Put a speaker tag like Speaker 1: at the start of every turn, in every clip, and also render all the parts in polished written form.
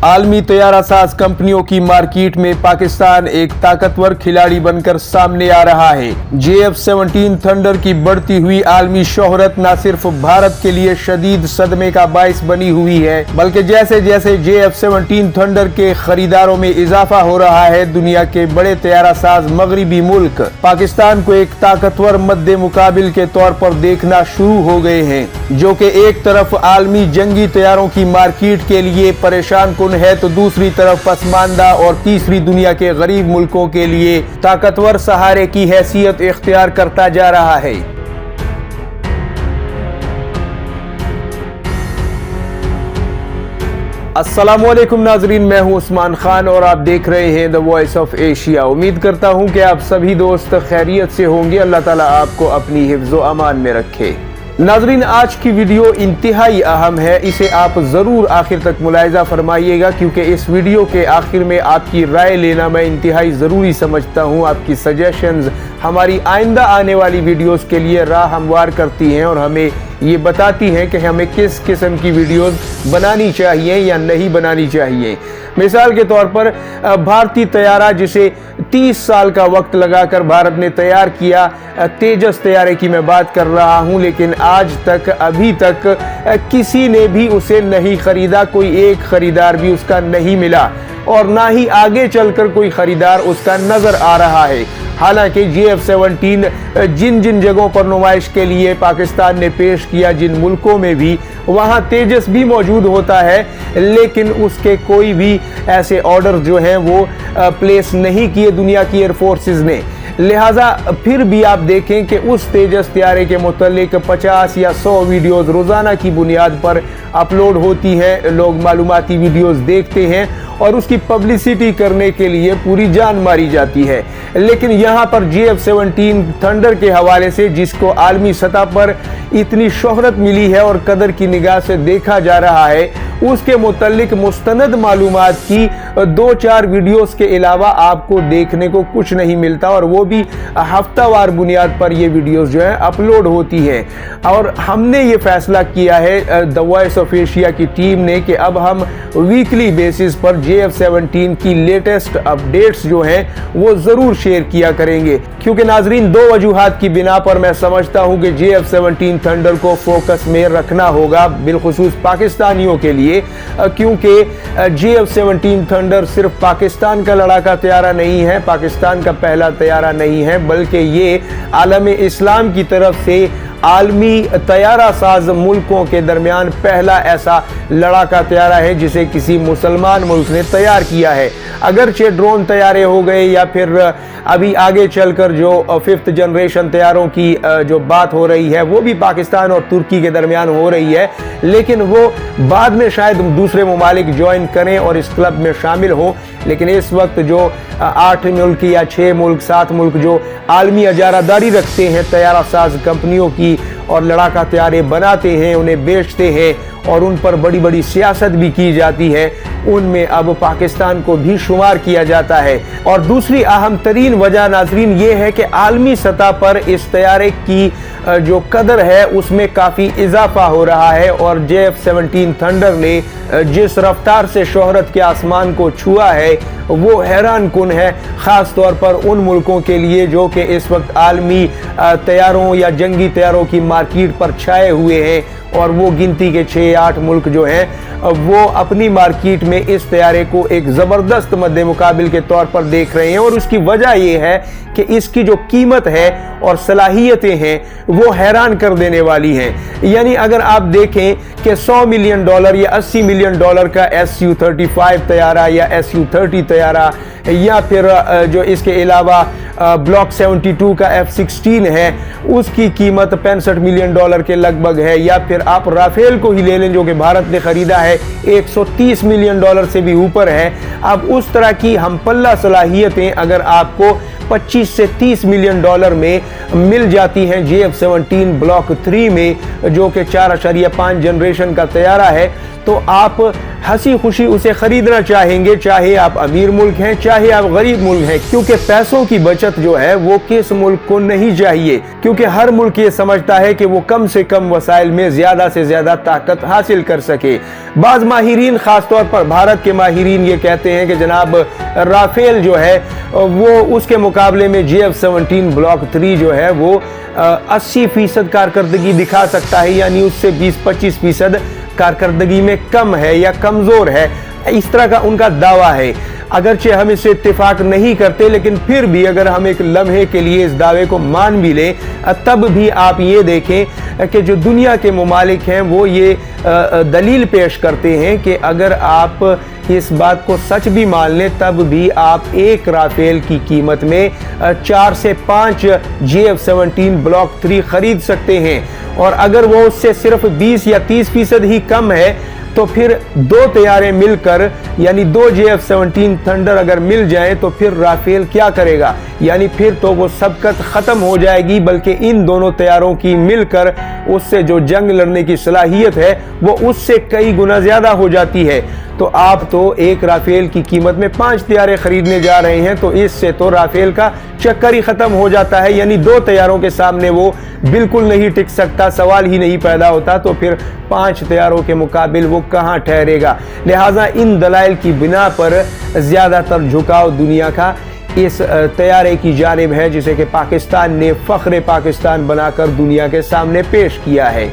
Speaker 1: आलमी तैयारा साज कंपनियों की मार्केट में पाकिस्तान एक ताकतवर खिलाड़ी बनकर सामने आ रहा है। JF-17 थंडर की बढ़ती हुई आलमी शोहरत न सिर्फ भारत के लिए शदीद सदमे का बाइस बनी हुई है, बल्कि जैसे जैसे JF-17 थंडर के खरीदारों में इजाफा हो रहा है, दुनिया के बड़े तैयारा साज मगरबी मुल्क पाकिस्तान को एक ताकतवर मद्दे मुकाबिल के तौर पर देखना शुरू हो गए हैं, जो कि एक तरफ आलमी जंगी तैयारों की मार्केट के लिए परेशान कुन है तो दूसरी तरफ पसमानदा और तीसरी दुनिया के गरीब मुल्कों के लिए ताकतवर सहारे की हैसियत इख्तियार करता जा रहा है। अस्सलामुअलैकुम नाजरीन, मैं हूं उस्मान खान और आप देख रहे हैं द वॉइस ऑफ एशिया। उम्मीद करता हूं कि आप सभी दोस्त खैरियत से होंगे। अल्लाह ताला आपको अपनी हिफ्ज़ो अमान में रखे। नाजरीन, आज की वीडियो इंतहाई अहम है, इसे आप ज़रूर आखिर तक मुलाहिज़ा फरमाइएगा, क्योंकि इस वीडियो के आखिर में आपकी राय लेना मैं इंतहाई ज़रूरी समझता हूँ। आपकी सजेशंस हमारी आइंदा आने वाली वीडियोस के लिए राह हमवार करती हैं और हमें ये बताती हैं कि हमें किस किस्म की वीडियोस बनानी चाहिए या नहीं बनानी चाहिए। मिसाल के तौर पर भारतीय तैयारा, जिसे 30 साल का वक्त लगाकर भारत ने तैयार किया, तेजस तैयारे की मैं बात कर रहा हूं, लेकिन आज तक अभी तक किसी ने भी उसे नहीं खरीदा, कोई एक खरीदार भी उसका नहीं मिला और ना ही आगे चलकर कोई खरीदार उसका नजर आ रहा है। हालांकि JF-17 जिन जिन जगहों पर नुमाइश के लिए पाकिस्तान ने पेश किया, जिन मुल्कों में भी, वहां तेजस भी मौजूद होता है, लेकिन उसके कोई भी ऐसे ऑर्डर जो हैं वो प्लेस नहीं किए दुनिया की एयर फोर्सेस ने। लिहाजा फिर भी आप देखें कि उस तेजस तैयारे के मुतालिक 50 या 100 वीडियोस रोजाना की बुनियाद पर अपलोड होती हैं। लोग मालूमाती वीडियोस देखते हैं और उसकी पब्लिसिटी करने के लिए पूरी जान मारी जाती है, लेकिन यहाँ पर JF-17 थंडर के हवाले से, जिसको आलमी सतह पर इतनी शोहरत मिली है और कदर की निगाह से देखा जा रहा है, उसके मुतालिक मुस्तनद मालूमात की 2-4 वीडियोस के अलावा आपको देखने को कुछ नहीं मिलता, और वो भी हफ्तावार बुनियाद पर ये वीडियोस जो है अपलोड होती है। और हमने ये फैसला किया है द वॉइस ऑफ एशिया की टीम ने कि अब हम वीकली बेसिस पर JF-17 की लेटेस्ट अपडेट्स जो हैं वो जरूर शेयर किया करेंगे, क्योंकि नाजरीन, 2 वजूहात की बिना पर मैं समझता हूं कि JF-17 थंडर को फोकस में रखना होगा, बिलखुसूस पाकिस्तानियों के लिए, क्योंकि JF-17 थंडर सिर्फ पाकिस्तान का लड़ाका तैयारा नहीं है, पाकिस्तान का पहला तैयारा नहीं है, बल्कि ये आलम इस्लाम की तरफ से आलमी तैयारा साज मुल्कों के दरमियान पहला ऐसा लड़ाका तैयारा है जिसे किसी मुसलमान मुल्क ने तैयार किया है। अगरचे ड्रोन तैयारे हो गए या फिर अभी आगे चलकर जो 5th जनरेशन तैयारों की जो बात हो रही है वो भी पाकिस्तान और तुर्की के दरमियान हो रही है, लेकिन वो बाद में शायद दूसरे ममालिक ज्वाइन करें और इस क्लब में शामिल हों। लेकिन इस वक्त जो 8 मुल्क या 6 मुल्क 7 मुल्क जो आलमी अजारादारी रखते हैं तैयारा साज कंपनियों की और लड़ाका तैयारे बनाते हैं, उन्हें बेचते हैं और उन पर बड़ी बड़ी सियासत भी की जाती है, उनमें अब पाकिस्तान को भी शुमार किया जाता है। और दूसरी अहम तरीन वजह नाजरीन ये है कि आलमी सतह पर इस तैयारे की जो कदर है उसमें काफ़ी इजाफा हो रहा है, और JF-17 थंडर ने जिस रफ्तार से शोहरत के आसमान को छुआ है वो हैरान कुन है, ख़ास तौर पर उन मुल्कों के लिए जो कि इस वक्त आलमी तैयारों या जंगी तैयारों की मार्केट पर छाए हुए हैं, और वो गिनती के 6-8 मुल्क जो हैं वो अपनी मार्केट में इस तैयारे को एक ज़बरदस्त मद्दे मुकाबिल के तौर पर देख रहे हैं। और उसकी वजह ये है कि इसकी जो कीमत है और सलाहियतें हैं वो हैरान कर देने वाली हैं। यानी अगर आप देखें कि $100 मिलियन या $80 मिलियन का Su-35 तैयारा या Su-30 तैयारा, या फिर जो इसके अलावा ब्लॉक 72 का F-16 है, उसकी कीमत $65 मिलियन के लगभग है, या फिर आप राफेल को ही ले लें जो कि भारत ने खरीदा है, 130 मिलियन से भी ऊपर है। अब उस तरह की हम पल्ला सलाहियतें अगर आपको 25 से 30 मिलियन डॉलर में मिल जाती हैं JF-17 ब्लॉक 3 में, जो कि 4.5 जनरेशन का तैयारा है, तो आप हंसी खुशी उसे खरीदना चाहेंगे, चाहे आप अमीर मुल्क हैं चाहे आप गरीब मुल्क हैं, क्योंकि पैसों की बचत जो है वो किस मुल्क को नहीं चाहिए, क्योंकि हर मुल्क ये समझता है कि वो कम से कम वसाइल में ज्यादा से ज्यादा ताकत हासिल कर सके। बाज माहिरीन, खासतौर पर भारत के माहिरीन, ये कहते हैं कि जनाब राफेल जो है वो उसके मुकाबले में JF-17 ब्लॉक 3 जो है वो 80% कारकर्दगी दिखा सकता है, यानी उससे 20-25% कारकर्दगी में कम है या कमजोर है, इस तरह का उनका दावा है। अगरचे हम इससे इत्तेफाक नहीं करते, लेकिन फिर भी अगर हम एक लम्हे के लिए इस दावे को मान भी लें, तब भी आप ये देखें कि जो दुनिया के मुमालिक हैं वो ये दलील पेश करते हैं कि अगर आप इस बात को सच भी मान लें, तब भी आप एक राफेल की कीमत में 4 से 5 JF-17 ब्लॉक 3 खरीद सकते हैं, और अगर वो उससे सिर्फ 20 या 30% ही कम है तो फिर 2 तैयारे मिलकर, यानी 2 JF-17 थंडर अगर मिल जाएं, तो फिर राफेल क्या करेगा, यानी फिर तो वो सबकत खत्म हो जाएगी, बल्कि इन दोनों तैयारों की मिलकर उससे जो जंग लड़ने की सलाहियत है वो उससे कई गुना ज्यादा हो जाती है। तो आप तो एक राफेल की कीमत में 5 तैयारे खरीदने जा रहे हैं, तो इससे तो राफेल का चक्कर ही खत्म हो जाता है, यानी 2 तैयारों के सामने वो बिल्कुल नहीं टिक सकता, सवाल ही नहीं पैदा होता, तो फिर 5 तैयारों के मुकाबिल वो कहां ठहरेगा। लिहाजा इन दलाइल की बिना पर ज्यादातर झुकाव दुनिया का इस तैयारे की जानिब है, जिसे कि पाकिस्तान ने फख्र पाकिस्तान बनाकर दुनिया के सामने पेश किया है।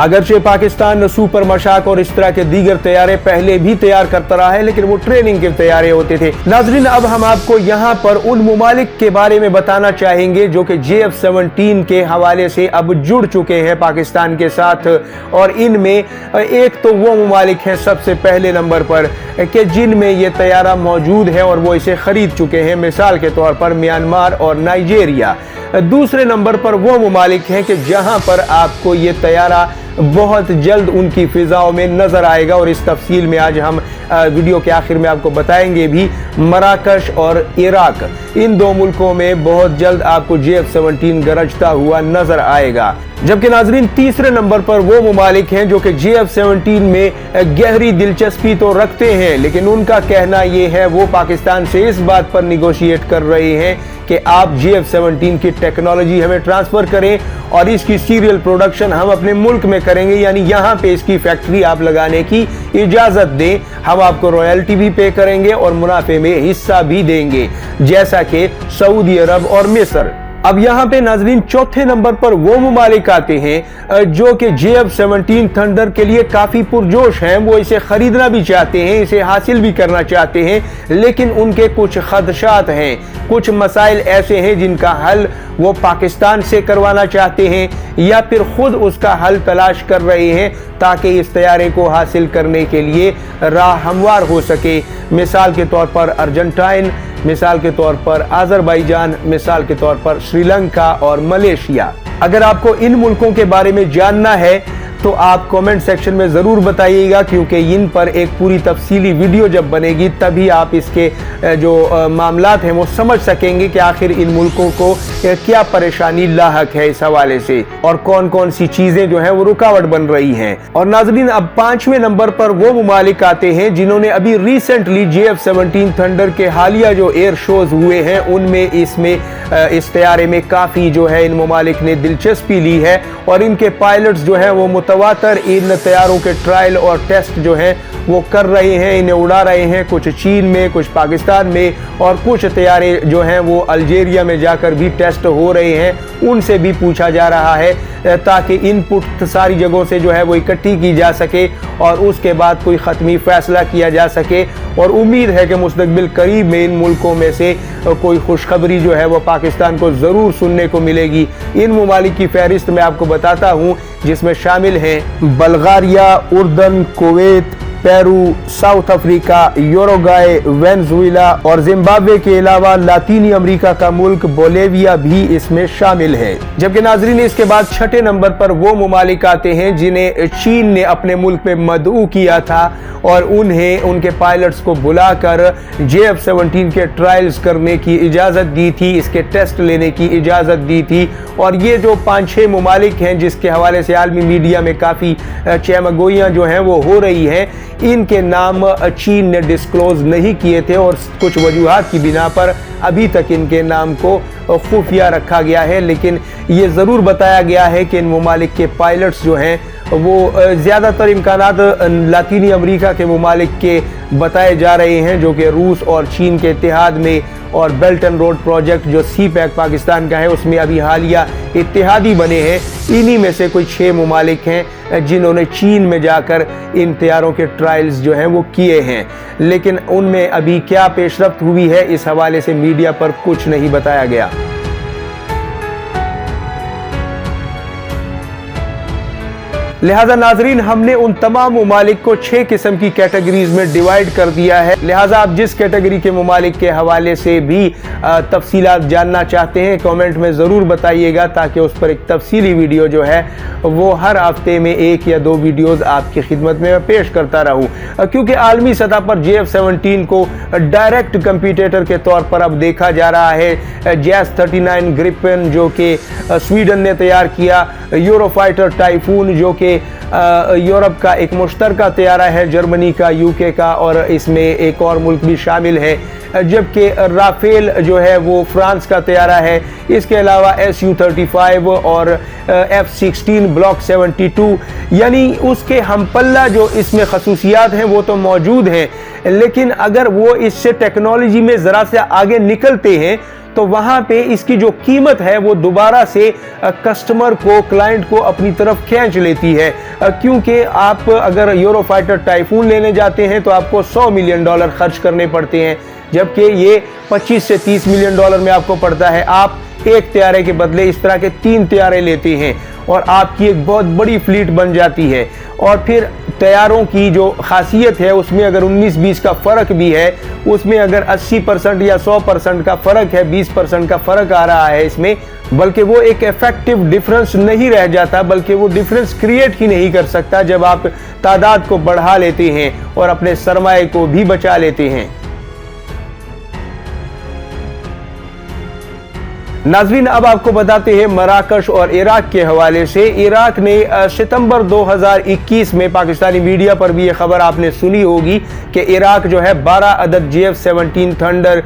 Speaker 1: अगरचे पाकिस्तान सुपर मशाक और इस तरह के दीगर तैयारे पहले भी तैयार करता रहा है, लेकिन वो ट्रेनिंग के तैयारे होते थे। नाज़रीन, अब हम आपको यहाँ पर उन मुमालिक के बारे में बताना चाहेंगे जो कि JF-17 के हवाले से अब जुड़ चुके हैं पाकिस्तान के साथ, और इनमें एक तो वो मुमालिक हैं सबसे पहले नंबर पर कि जिनमें ये तैयारा मौजूद है और वो इसे खरीद चुके हैं, मिसाल के तौर पर म्यांमार और नाइजेरिया। दूसरे नंबर पर वो मुमालिक हैं कि जहां पर आपको ये तैयारा बहुत जल्द उनकी फिजाओं में नजर आएगा, और इस तफसील में आज हम वीडियो के आखिर में आपको बताएंगे भी। मराकश और इराक, इन 2 मुल्कों में बहुत जल्द आपको JF-17 गरजता हुआ नजर आएगा। जबकि नाजरीन, तीसरे नंबर पर वो मुमालिक हैं जो कि JF-17 में गहरी दिलचस्पी तो रखते हैं, लेकिन उनका कहना ये है वो पाकिस्तान से इस बात पर निगोशिएट कर रहे हैं कि आप JF-17 की टेक्नोलॉजी हमें ट्रांसफर करें और इसकी सीरियल प्रोडक्शन हम अपने मुल्क में करेंगे, यानी यहाँ पे इसकी फैक्ट्री आप लगाने की इजाजत दें, हम आपको रॉयल्टी भी पे करेंगे और मुनाफे में हिस्सा भी देंगे, जैसा कि सऊदी अरब और मिस्र। अब यहाँ पे नाजरीन, चौथे नंबर पर वो मुमालिक आते हैं जो कि JF-17 थंडर के लिए काफी पुरजोश हैं, वो इसे खरीदना भी चाहते हैं, इसे हासिल भी करना चाहते हैं, लेकिन उनके कुछ खदशात हैं, कुछ मसाइल ऐसे हैं जिनका हल वो पाकिस्तान से करवाना चाहते हैं या फिर खुद उसका हल तलाश कर रहे हैं, ताकि इस तैयारे को हासिल करने के लिए राह हमवार हो सके। मिसाल के तौर पर अर्जेंटाइन, मिसाल के तौर पर अजरबैजान, मिसाल के तौर पर श्रीलंका और मलेशिया। अगर आपको इन मुल्कों के बारे में जानना है तो आप कमेंट सेक्शन में ज़रूर बताइएगा, क्योंकि इन पर एक पूरी तफसीली वीडियो जब बनेगी तभी आप इसके जो मामलात हैं वो समझ सकेंगे कि आखिर इन मुल्कों को क्या परेशानी लाहक है इस हवाले से और कौन कौन सी चीज़ें जो हैं वो रुकावट बन रही हैं। और नाज़रीन, अब 5वें नंबर पर वो मुमालिक आते हैं जिन्होंने अभी रिसेंटली JF-17 थंडर के हालिया जो एयर शोज हुए हैं उनमें इस तैयारे में काफ़ी जो है इन मुमालिक ने दिलचस्पी ली है, और इनके पायलट्स जो है वो मुतवातर इन तैयारों के ट्रायल और टेस्ट जो है वो कर रहे हैं, इन्हें उड़ा रहे हैं, कुछ चीन में, कुछ पाकिस्तान में, और कुछ तैयारे जो हैं वो अल्जीरिया में जाकर भी टेस्ट हो रहे हैं। उनसे भी पूछा जा रहा है ताकि इनपुट सारी जगहों से जो है वो इकट्ठी की जा सके और उसके बाद कोई ख़त्मी फैसला किया जा सके, और उम्मीद है कि मुस्तकबिल करीब में इन मुल्कों में से कोई खुशखबरी जो है वो पाकिस्तान को ज़रूर सुनने को मिलेगी। इन मुमालिक की फहरिस्त मैं आपको बताता हूँ, जिसमें शामिल हैं बल्गारिया, उर्दन, Kuwait, Peru, South Africa, Uruguay, Venezuela और जिम्बाब्वे के अलावा लातीनी अमेरिका का मुल्क बोलिविया भी इसमें शामिल है। जबकि नाजरीन इसके बाद छठे नंबर पर वो मुमालिक आते हैं जिन्हें चीन ने अपने मुल्क में मदऊ किया था और उन्हें उनके पायलट्स को बुलाकर JF-17 के ट्रायल्स करने की इजाज़त दी थी, इसके टेस्ट लेने की इजाज़त दी थी। और ये जो 5-6 मुमालिक हैं जिसके हवाले से आलमी मीडिया में काफ़ी चहमगोइयाँ जो हैं वो हो रही हैं, इनके नाम चीन ने डिस्क्लोज नहीं किए थे और कुछ वजूहात की बिना पर अभी तक इनके नाम को खुफिया रखा गया है। लेकिन ये ज़रूर बताया गया है कि इन मुमालिक के पायलट्स जो हैं वो ज़्यादातर इम्कानात लातीनी अमेरिका के मुमालिक के बताए जा रहे हैं, जो कि रूस और चीन के इत्तेहाद में और बेल्ट एंड रोड प्रोजेक्ट जो CPEC पाकिस्तान का है उसमें अभी हालिया इत्तेहादी बने हैं। इन्हीं में से कोई 6 मुमालिक हैं जिन्होंने चीन में जाकर इन तैयारों के ट्रायल्स जो हैं वो किए हैं, लेकिन उनमें अभी क्या पेशरफ्त हुई है इस हवाले से मीडिया पर कुछ नहीं बताया गया। लिहाजा नाजरीन हमने उन तमाम मुमालिक को 6 किस्म की कैटेगरीज में डिवाइड कर दिया है। लिहाजा आप जिस कैटेगरी के मुमालिक के हवाले से भी तफसीलात जानना चाहते हैं कमेंट में ज़रूर बताइएगा, ताकि उस पर एक तफसीली वीडियो जो है वो हर हफ्ते में 1 या 2 वीडियोज़ आपकी खिदमत में मैं पेश करता रहूँ। क्योंकि आलमी सतह पर JF-17 को डायरेक्ट कंपीटेटर के तौर पर अब देखा जा रहा है। JAS-39 ग्रिपेन जो कि स्वीडन ने तैयार किया, यूरोफाइटर टाइफून जो कि यूरोप का एक मुश्तरका तैयारा है, जर्मनी का, UK का और इसमें एक और मुल्क भी शामिल है, जबकि राफेल जो है वो फ्रांस का तैयारा है। इसके अलावा Su-35 और F-16 ब्लॉक 72, यानी उसके हमपल्ला जो इसमें खसूसियात हैं वो तो मौजूद हैं, लेकिन अगर वो इससे टेक्नोलॉजी में ज़रा से आगे निकलते हैं तो वहाँ पे इसकी जो कीमत है वो दोबारा से कस्टमर को, क्लाइंट को अपनी तरफ खींच लेती है। क्योंकि आप अगर यूरोफाइटर टाइफून लेने जाते हैं तो आपको $100 मिलियन खर्च करने पड़ते हैं, जबकि ये 25 से 30 मिलियन डॉलर में आपको पड़ता है। आप एक तैयारे के बदले इस तरह के 3 तैयारे लेते हैं और आपकी एक बहुत बड़ी फ्लीट बन जाती है। और फिर तैयारों की जो खासियत है उसमें अगर 19-20 का फ़र्क भी है, उसमें अगर 80% या 100% का फ़र्क है, 20% का फ़र्क आ रहा है इसमें, बल्कि वो एक इफेक्टिव डिफरेंस नहीं रह जाता, बल्कि वो डिफरेंस क्रिएट ही नहीं कर सकता जब आप तादाद को बढ़ा लेते हैं और अपने सरमाए को भी बचा लेते हैं। नाज़रीन अब आपको बताते हैं मराकश और इराक के हवाले से। इराक ने सितंबर 2021 में, पाकिस्तानी मीडिया पर भी ये खबर आपने सुनी होगी कि इराक जो है 12 अदद JF-17 थंडर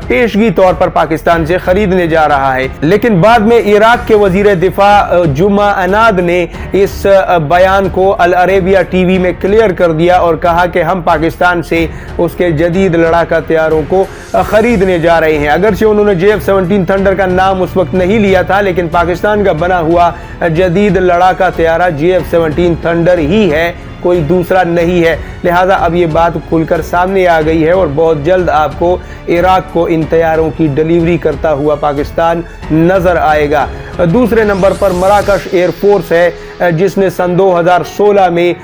Speaker 1: पेशगी तौर पर पाकिस्तान से खरीदने जा रहा है। लेकिन बाद में इराक के वजीर दिफा जुमा अनाद ने इस बयान को अल अरेबिया TV में क्लियर कर दिया और कहा कि हम पाकिस्तान से उसके जदीद लड़ाका तैयारों को खरीदने जा रहे हैं। अगरचे उन्होंने JF-17 थंडर का नाम उस वक्त नहीं लिया था, लेकिन पाकिस्तान का बना हुआ जदीद लड़ाका तैयारा JF-17 थंडर ही है, कोई दूसरा नहीं है। लिहाजा अब ये बात खुलकर सामने आ गई है और बहुत जल्द आपको इराक को इन तैयारों की डिलीवरी करता हुआ पाकिस्तान नजर आएगा। दूसरे नंबर पर मराकश एयरफोर्स है, जिसने सन 2016 में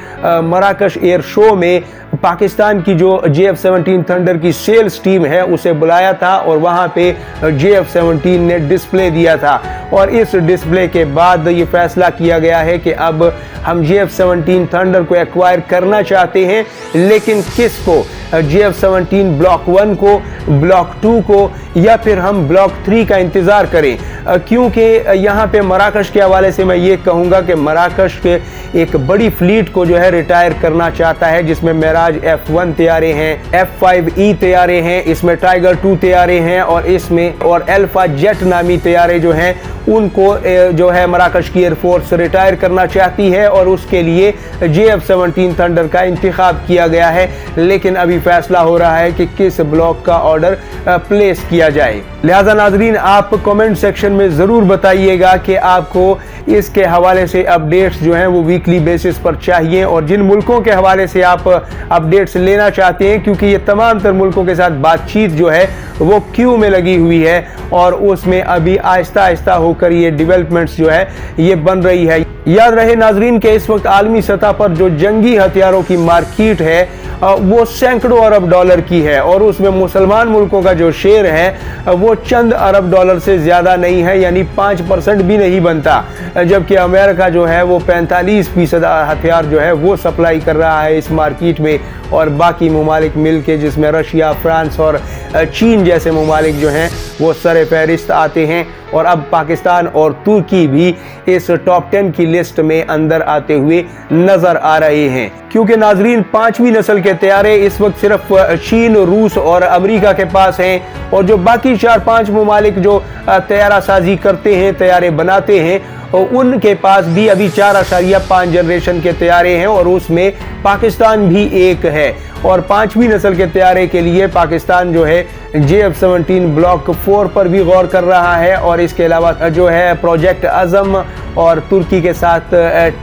Speaker 1: मराकश एयर शो में पाकिस्तान की जो JF-17 थंडर की सेल्स टीम है उसे बुलाया था और वहां पे JF-17 ने डिस्प्ले दिया था। और इस डिस्प्ले के बाद ये फैसला किया गया है कि अब हम JF-17 थंडर को एक्वायर करना चाहते हैं, लेकिन किसको, JF-17 ब्लॉक 1 को, ब्लॉक 2 को, या फिर हम ब्लॉक 3 का इंतज़ार करें। क्योंकि यहाँ पे मराकश के हवाले से मैं ये कहूँगा कि मराकश के एक बड़ी फ्लीट को जो है रिटायर करना चाहता है, जिसमें मेराज F1 तैयारे हैं, F5E तैयारे हैं, इसमें टाइगर 2 तैयारे हैं और इसमें और अल्फा जेट नामी तैयारे जो हैं उनको जो है मराकश की एयरफोर्स रिटायर करना चाहती है और उसके लिए JF-17 थंडर का इंतखाब किया गया है। लेकिन अभी फैसला हो रहा है कि किस ब्लॉक का ऑर्डर प्लेस किया जाए। लिहाजा नाजरीन आप कमेंट सेक्शन में ज़रूर बताइएगा कि आपको इसके हवाले से अपडेट्स जो हैं वो वीकली बेसिस पर चाहिए और जिन मुल्कों के हवाले से आप अपडेट्स लेना चाहते हैं, क्योंकि ये तमाम तर मुल्कों के साथ बातचीत जो है वो क्यू में लगी हुई है और उसमें अभी आहिस्ता आहिस्ता होकर ये डेवलपमेंट्स जो है ये बन रही है। याद रहे नाजरीन के इस वक्त आलमी सतह पर जो जंगी हथियारों की मार्केट है वो सैकड़ों अरब डॉलर की है और उसमें मुसलमान मुल्कों का जो शेयर है वो चंद अरब डॉलर से ज़्यादा नहीं है, यानी 5% भी नहीं बनता। जबकि अमेरिका जो है वो 45% हथियार जो है वो सप्लाई कर रहा है इस मार्केट में, और बाकी ममालिक मिल के जिसमें रशिया, फ्रांस और चीन जैसे ममालिक जो हैं वो सर फहरिस्त आते हैं। और अब पाकिस्तान और तुर्की भी इस टॉप 10 की लिस्ट में अंदर आते हुए नजर आ रहे हैं, क्योंकि नाजरीन 5वीं नस्ल के तैयारे इस वक्त सिर्फ चीन, रूस और अमेरिका के पास हैं, और जो बाकी 4-5 ममालिक जो तैयारा साजी करते हैं, तैयारे बनाते हैं, उनके पास भी अभी 4.5 जनरेशन के तैयारे हैं और उसमें पाकिस्तान भी एक है। और 5वीं नस्ल के तैयारे के लिए पाकिस्तान जो है JF-17 ब्लॉक 4 पर भी गौर कर रहा है, और इसके अलावा जो है प्रोजेक्ट अज़म और तुर्की के साथ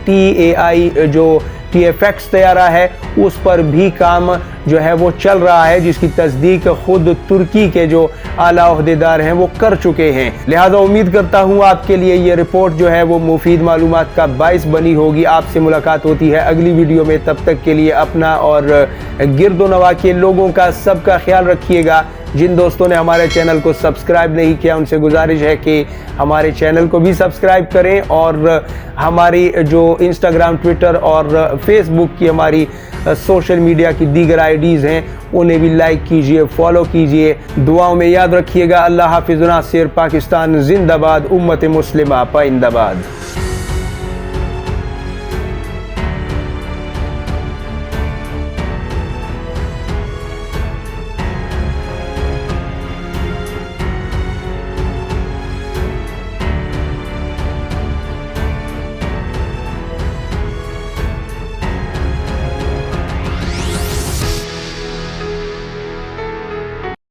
Speaker 1: TAI जो TFX तैयारा है उस पर भी काम जो है वो चल रहा है, जिसकी तस्दीक खुद तुर्की के जो आला ओहदेदार हैं वो कर चुके हैं। लिहाजा उम्मीद करता हूँ आपके लिए ये रिपोर्ट जो है वो मुफीद मालूमात का बाइस बनी होगी। आपसे मुलाकात होती है अगली वीडियो में, तब तक के लिए अपना और गिरदोनवा के लोगों का सबका ख्याल रखिएगा। जिन दोस्तों ने हमारे चैनल को सब्सक्राइब नहीं किया उनसे गुजारिश है कि हमारे चैनल को भी सब्सक्राइब करें, और हमारी जो इंस्टाग्राम, ट्विटर और फेसबुक की हमारी सोशल मीडिया की दीगर आईडीज़ हैं उन्हें भी लाइक कीजिए, फॉलो कीजिए। दुआओं में याद रखिएगा। अल्लाह हाफिज़। नासिर पाकिस्तान जिंदाबाद, उम्मत मुस्लिमा पाइंदाबाद।